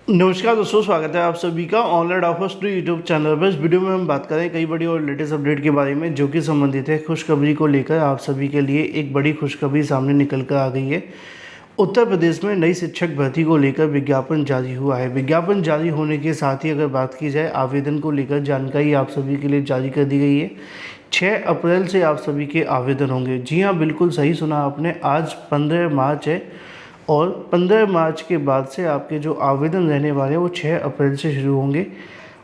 नमस्कार दोस्तों, स्वागत है आप सभी का online offers to YouTube channel पर। इस वीडियो में हम बात करें कई बड़ी और लेटेस्ट अपडेट के बारे में जो कि संबंधित है खुशखबरी को लेकर। आप सभी के लिए एक बड़ी खुशखबरी सामने निकल कर आ गई है। उत्तर प्रदेश में नई शिक्षक भर्ती को लेकर विज्ञापन जारी हुआ है। विज्ञापन जारी होने के साथ ही अगर बात की जाए आवेदन को लेकर जानकारी आप सभी के लिए जारी कर दी गई है। 6 अप्रैल से आप सभी के आवेदन होंगे। जी हाँ, बिल्कुल सही सुना आपने। आज 15 मार्च है और 15 मार्च के बाद से आपके जो आवेदन रहने वाले हैं वो 6 अप्रैल से शुरू होंगे।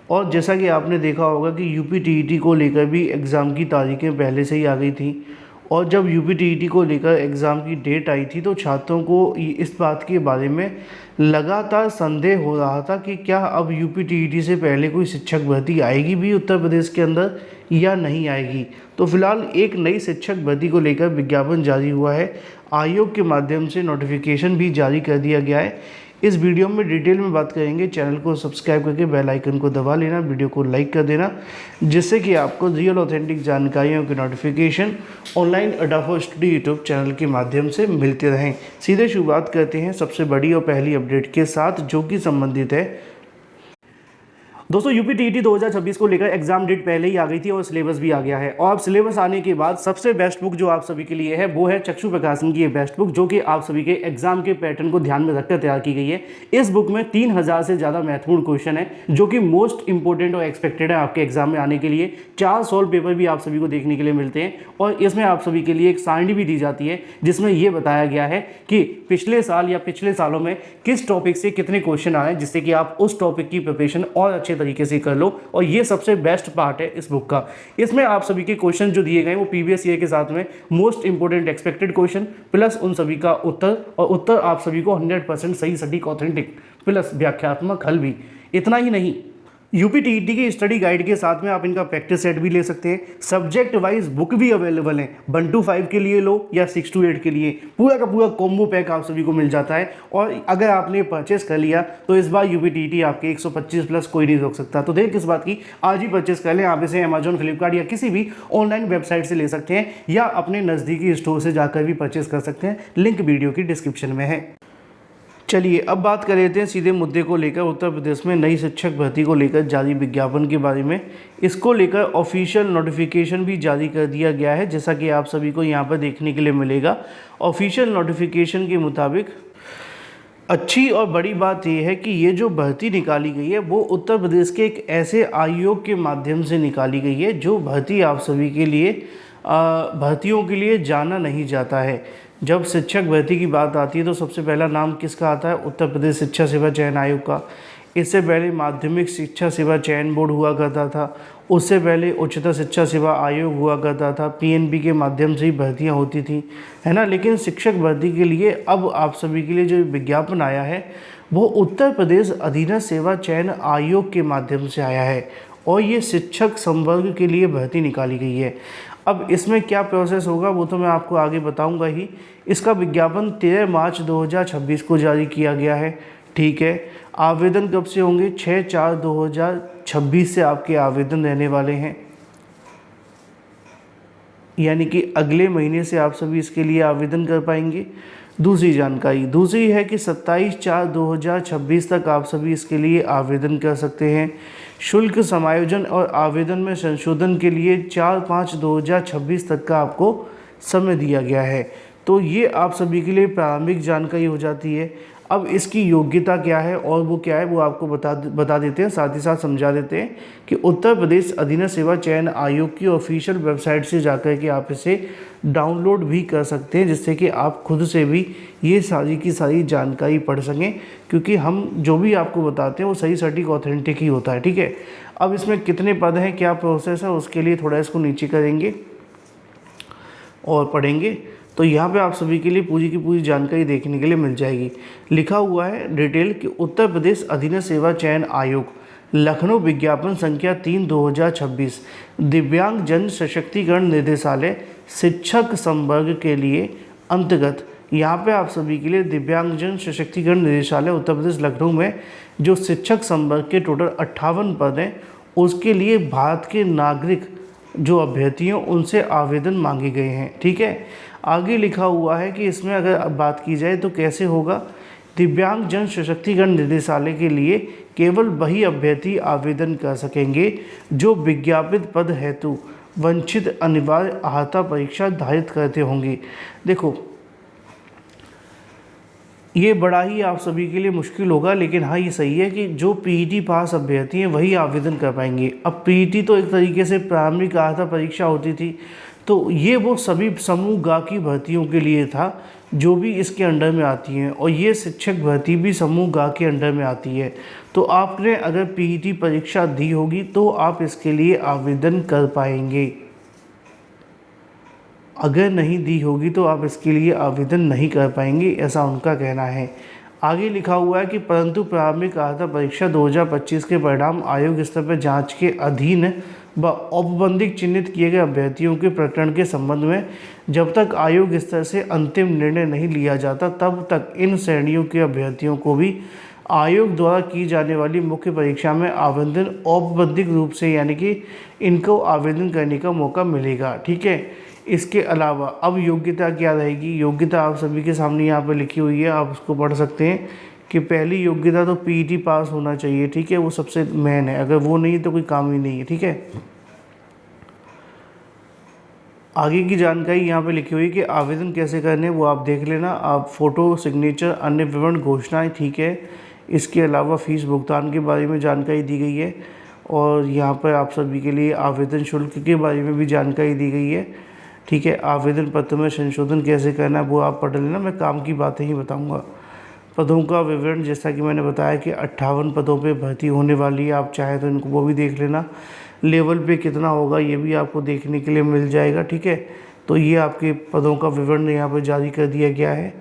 और जैसा कि आपने देखा होगा कि यूपी टीईटी को लेकर भी एग्ज़ाम की तारीखें पहले से ही आ गई थी। और जब यूपी टीईटी को लेकर एग्ज़ाम की डेट आई थी तो छात्रों को इस बात के बारे में लगातार संदेह हो रहा था कि क्या अब यूपी टीईटी से पहले कोई शिक्षक भर्ती आएगी भी उत्तर प्रदेश के अंदर या नहीं आएगी। तो फिलहाल एक नई शिक्षक भर्ती को लेकर विज्ञापन जारी हुआ है। आयोग के माध्यम से नोटिफिकेशन भी जारी कर दिया गया है। इस वीडियो में डिटेल में बात करेंगे। चैनल को सब्सक्राइब करके बेल आइकन को दबा लेना, वीडियो को लाइक कर देना, जिससे कि आपको रियल ऑथेंटिक जानकारियों की नोटिफिकेशन ऑनलाइन अडाफो स्टडी यूट्यूब चैनल के माध्यम से मिलते रहें। सीधे शुरुआत करते हैं सबसे बड़ी और पहली अपडेट के साथ जो कि संबंधित है दोस्तों यूपी टीईटी 2026 को लेकर एग्जाम डेट पहले ही आ गई थी और सिलेबस भी आ गया है। और अब सिलेबस आने के बाद सबसे बेस्ट बुक जो आप सभी के लिए है वो है चक्षु प्रकाशन की ये बेस्ट बुक, जो कि आप सभी के एग्जाम के पैटर्न को ध्यान में रखकर तैयार की गई है। इस बुक में 3000 से ज़्यादा महत्वपूर्ण क्वेश्चन है जो कि मोस्ट इंपॉर्टेंट और एक्सपेक्टेड है आपके एग्जाम में आने के लिए। 4 सॉल्व पेपर भी आप सभी को देखने के लिए मिलते हैं और इसमें आप सभी के लिए एक सारणी भी दी जाती है जिसमें यह बताया गया है कि पिछले साल या पिछले सालों में किस टॉपिक से कितने क्वेश्चन आए, जिससे कि आप उस टॉपिक की प्रिपरेशन और अच्छे तरीके से कर लो। और ये सबसे बेस्ट पार्ट है इस बुक का। इसमें आप सभी के क्वेश्चन जो दिए गए वो प्रीवियस ईयर के साथ में most important expected question plus उन सभी का उत्तर, और उत्तर आप सभी को 100% सही सटीक ऑथेंटिक प्लस व्याख्यात्मक हल भी। इतना ही नहीं, यूपी टीईटी की स्टडी गाइड के साथ में आप इनका प्रैक्टिस सेट भी ले सकते हैं। सब्जेक्ट वाइज बुक भी अवेलेबल है, 1 to 5 के लिए लो या 6 to 8 के लिए। पूरा का पूरा कॉम्बो पैक आप सभी को मिल जाता है। और अगर आपने परचेस कर लिया तो इस बार यूपी टीईटी आपके 125 प्लस कोई नहीं रोक सकता। तो देर किस बात की, आज ही परचेस कर लें। आप इसे अमेजॉन, फ्लिपकार्ट या किसी भी ऑनलाइन वेबसाइट से ले सकते हैं या अपने नज़दीकी स्टोर से जाकर भी परचेस कर सकते हैं। लिंक वीडियो की डिस्क्रिप्शन में है। चलिए अब बात कर लेते हैं सीधे मुद्दे को लेकर, उत्तर प्रदेश में नई शिक्षक भर्ती को लेकर जारी विज्ञापन के बारे में। इसको लेकर ऑफिशियल नोटिफिकेशन भी जारी कर दिया गया है, जैसा कि आप सभी को यहाँ पर देखने के लिए मिलेगा। ऑफिशियल नोटिफिकेशन के मुताबिक अच्छी और बड़ी बात यह है कि ये जो भर्ती निकाली गई है वो उत्तर प्रदेश के एक ऐसे आयोग के माध्यम से निकाली गई है जो भर्ती आप सभी के लिए भर्तियों के लिए जाना नहीं जाता है। जब शिक्षक भर्ती की बात आती है तो सबसे पहला नाम किसका आता है? उत्तर प्रदेश शिक्षा सेवा चयन आयोग का। इससे पहले माध्यमिक शिक्षा सेवा चयन बोर्ड हुआ करता था, उससे पहले उच्चतर शिक्षा सेवा आयोग हुआ करता था। पीएनबी के माध्यम से ही भर्तियां होती थी, है ना। लेकिन शिक्षक भर्ती के लिए अब आप सभी के लिए जो विज्ञापन आया है वो उत्तर प्रदेश अधीनस्थ सेवा चयन आयोग के माध्यम से आया है और ये शिक्षक संवर्ग के लिए भर्ती निकाली गई है। अब इसमें क्या प्रोसेस होगा वो तो मैं आपको आगे बताऊंगा ही। इसका विज्ञापन 13 मार्च 2026 को जारी किया गया है, ठीक है। आवेदन कब से होंगे? 6/4/2026 से आपके आवेदन रहने वाले हैं, यानी कि अगले महीने से आप सभी इसके लिए आवेदन कर पाएंगे। दूसरी जानकारी है कि 27/4/2026 तक आप सभी इसके लिए आवेदन कर सकते हैं। शुल्क समायोजन और आवेदन में संशोधन के लिए 4/5/2026 तक का आपको समय दिया गया है। तो ये आप सभी के लिए प्रारंभिक जानकारी हो जाती है। अब इसकी योग्यता क्या है और वो क्या है वो आपको बता देते हैं, साथ ही साथ समझा देते हैं कि उत्तर प्रदेश अधीनस्थ सेवा चयन आयोग की ऑफिशियल वेबसाइट से जाकर के आप इसे डाउनलोड भी कर सकते हैं, जिससे कि आप खुद से भी ये सारी की सारी जानकारी पढ़ सकें, क्योंकि हम जो भी आपको बताते हैं वो सही सटीक ऑथेंटिक ही होता है, ठीक है। अब इसमें कितने पद हैं, क्या प्रोसेस है, उसके लिए थोड़ा इसको नीचे करेंगे और पढ़ेंगे तो यहाँ पे आप सभी के लिए पूरी की पूरी जानकारी देखने के लिए मिल जाएगी। लिखा हुआ है डिटेल कि उत्तर प्रदेश अधीनस्थ सेवा चयन आयोग, लखनऊ, विज्ञापन संख्या 3/2026, दिव्यांग जन सशक्तिकरण निदेशालय, शिक्षक संवर्ग के लिए अंतर्गत। यहाँ पे आप सभी के लिए दिव्यांग जन सशक्तिकरण निदेशालय उत्तर प्रदेश लखनऊ में जो शिक्षक संवर्ग के टोटल 58 पद हैं उसके लिए भारत के नागरिक जो अभ्यर्थी हैं उनसे आवेदन मांगे गए हैं, ठीक है। आगे लिखा हुआ है कि इसमें अगर बात की जाए तो कैसे होगा दिव्यांग जन सशक्तिकरण निदेशालय के लिए केवल वही अभ्यर्थी आवेदन कर सकेंगे जो विज्ञापित पद हेतु वंचित अनिवार्य अर्हता परीक्षा धारित करते होंगे। देखो, ये बड़ा ही आप सभी के लिए मुश्किल होगा, लेकिन हाँ ये सही है कि जो पीईटी पास अभ्यर्थी हैं वही आवेदन कर पाएंगे। अब पीईटी तो एक तरीके से प्रारंभिक अर्हता परीक्षा होती थी, तो ये वो सभी समूह गा की भर्तियों के लिए था जो भी इसके अंडर में आती हैं, और ये शिक्षक भर्ती भी समूह गा के अंडर में आती है। तो आपने अगर पीईटी परीक्षा दी होगी तो आप इसके लिए आवेदन कर पाएंगे, अगर नहीं दी होगी तो आप इसके लिए आवेदन नहीं कर पाएंगे, ऐसा उनका कहना है। आगे लिखा हुआ है कि परंतु प्रारंभिक अर्हता परीक्षा 2025 के परिणाम आयोग स्तर पर जांच के अधीन व औपबंधिक चिन्हित किए गए अभ्यर्थियों के प्रकरण के संबंध में जब तक आयोग स्तर से अंतिम निर्णय नहीं लिया जाता तब तक इन श्रेणियों के अभ्यर्थियों को भी आयोग द्वारा की जाने वाली मुख्य परीक्षा में आवेदन औपबंधिक रूप से, यानी कि इनको आवेदन करने का मौका मिलेगा। ठीक है, इसके अलावा अब योग्यता क्या रहेगी? योग्यता आप सभी के सामने यहाँ पर लिखी हुई है, आप उसको पढ़ सकते हैं कि पहली योग्यता तो पीईटी पास होना चाहिए। ठीक है, वो सबसे मेन है, अगर वो नहीं तो कोई काम ही नहीं है। ठीक है, आगे की जानकारी यहाँ पे लिखी हुई है कि आवेदन कैसे करने वो आप देख लेना। आप फ़ोटो, सिग्नेचर, अन्य विवरण, घोषणाएँ। ठीक है, इसके अलावा फ़ीस भुगतान के बारे में जानकारी दी गई है, और यहाँ पर आप सभी के लिए आवेदन शुल्क के बारे में भी जानकारी दी गई है। ठीक है, आवेदन पत्र में संशोधन कैसे करना है वो आप पढ़ लेना, मैं काम की बातें ही बताऊंगा। पदों का विवरण, जैसा कि मैंने बताया कि 58 पदों पे भर्ती होने वाली है, आप चाहे तो इनको वो भी देख लेना। लेवल पे कितना होगा ये भी आपको देखने के लिए मिल जाएगा। ठीक है, तो ये आपके पदों का विवरण यहाँ पर जारी कर दिया गया है।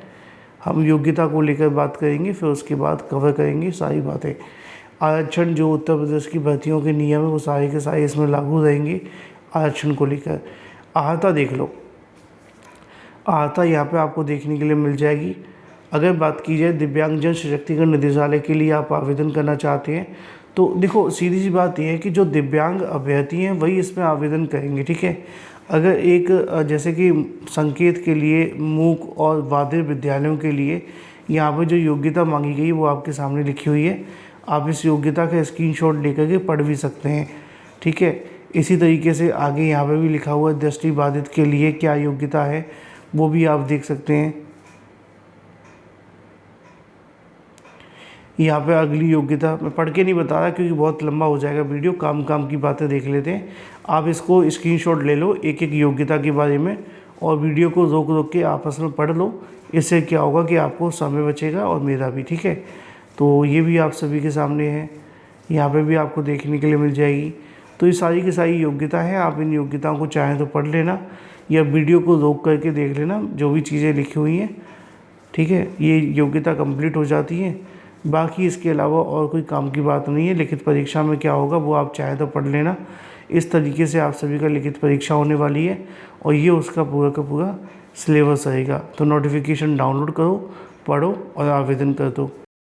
हम योग्यता को लेकर बात करेंगे, फिर उसके बाद कवर करेंगे सारी बातें। आरक्षण जो उत्तर प्रदेश की भर्तियों के नियम है वो सारे के सारे इसमें लागू रहेंगे आरक्षण को लेकर। अर्हता देख लो, अर्हता यहाँ पे आपको देखने के लिए मिल जाएगी। अगर बात की जाए दिव्यांगजन सशक्तिकरण निदेशालय के लिए आप आवेदन करना चाहते हैं तो देखो, सीधी सी बात यह है कि जो दिव्यांग अभ्यर्थी हैं वही इसमें आवेदन करेंगे। ठीक है, अगर एक जैसे कि संकेत के लिए, मूक और वादिर विद्यालयों के लिए यहाँ पर जो योग्यता मांगी गई वो आपके सामने लिखी हुई है। आप इस योग्यता का स्क्रीनशॉट लेकर के पढ़ भी सकते हैं। ठीक है, इसी तरीके से आगे यहाँ पे भी लिखा हुआ है दृष्टिबाधित के लिए क्या योग्यता है वो भी आप देख सकते हैं। यहाँ पे अगली योग्यता मैं पढ़ के नहीं बता रहा क्योंकि बहुत लंबा हो जाएगा वीडियो, काम की बातें देख लेते हैं। आप इसको स्क्रीनशॉट ले लो एक एक योग्यता के बारे में, और वीडियो को रोक रोक के आपस में पढ़ लो। इससे क्या होगा कि आपको समय बचेगा और मेरा भी। ठीक है, तो ये भी आप सभी के सामने है, यहाँ पे भी आपको देखने के लिए मिल जाएगी। तो ये सारी की सारी योग्यता है, आप इन योग्यताओं को चाहें तो पढ़ लेना या वीडियो को रोक करके देख लेना जो भी चीज़ें लिखी हुई हैं। ठीक है, ये योग्यता कंप्लीट हो जाती है। बाकी इसके अलावा और कोई काम की बात नहीं है। लिखित परीक्षा में क्या होगा वो आप चाहें तो पढ़ लेना। इस तरीके से आप सभी का लिखित परीक्षा होने वाली है, और ये उसका पूरा का पूरा सिलेबस रहेगा। तो नोटिफिकेशन डाउनलोड करो, पढ़ो और आवेदन कर दो।